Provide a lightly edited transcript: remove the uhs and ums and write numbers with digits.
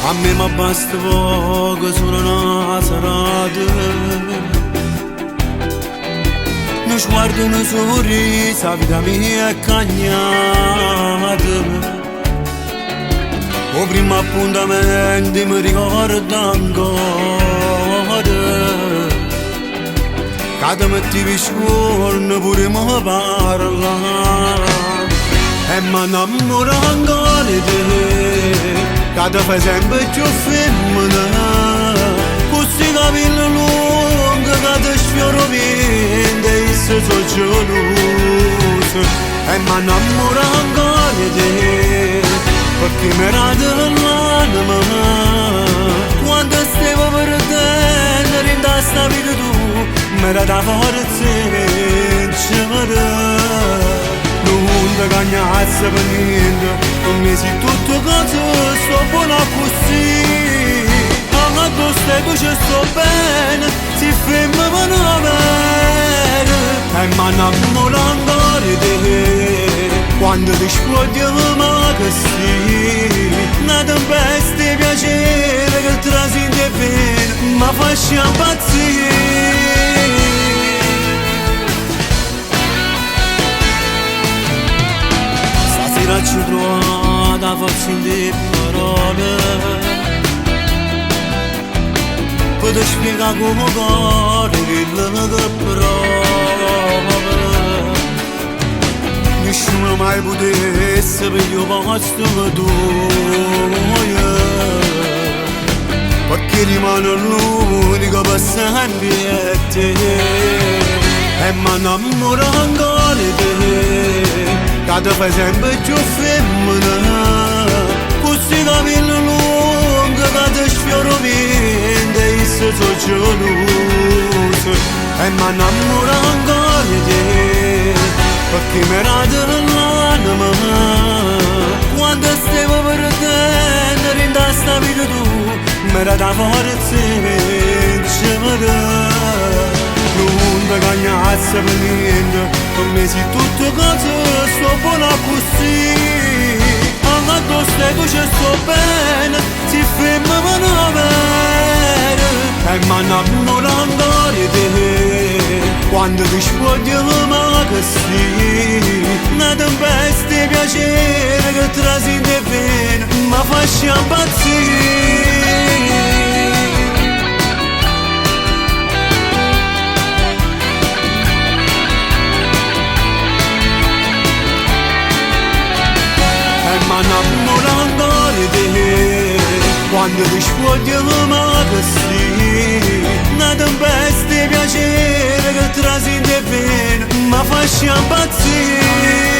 A me mi basta poco, sono una serata. Non sguardo, un sorriso, la vita mia è cagnata. O primo appuntamento mi ricordo ancora. Cada mettevi scorno pure mi parla. E mi innamoro ancora di te. Cada fai sempre più femmina. Questi capelli lunghi che ti sfioro vento. E se sono geloso. E mi innamoro ancora di te. Perché mi rade l'anima. Quando stavo perdendo in testa vita tu mi rada forza e ci vede. Non ti cagnazza per niente. Non mi sei tutto cose. Sto buona così. Anche addosso e tu ci sto bene. Si ferma per non avere. E mi innamoro ancora di te. Quando ti scuotiamo così. Una tempesta di piacere che trasinde bene. Ma faccia impazzire. Stasera ci trovata forse in te parole. Potrei spiegare come cuore quello che prova. Nessuno mai potesse per io posto tu. Perché rimane l'unico per sempre è te. E mi innamoro ancora di te. Che ti fai sempre più femmina. Questi capelli lunghi che ti sfioro vento. E se sono geloso. E mi innamoro ancora di te. Perché mi rade l'anima. Quando stavo perdendo in testa vita tu mi rada forza e ci vede. Non ti cagnazza per niente. Per me sei tutto cose. Sto buona così. Anche addosso e tu ci sto bene. Si ferma per non avere. E mi innamoro ancora di te. Quando ti scuotiamo così. Una tempesta di piacere che trasinde bene. Ma faccia impazzire. E mi innamoro ancora di te. Quando ti scuotiamo così. Una tempesta di piacere che trasinde bene. Ma faccia impazzire.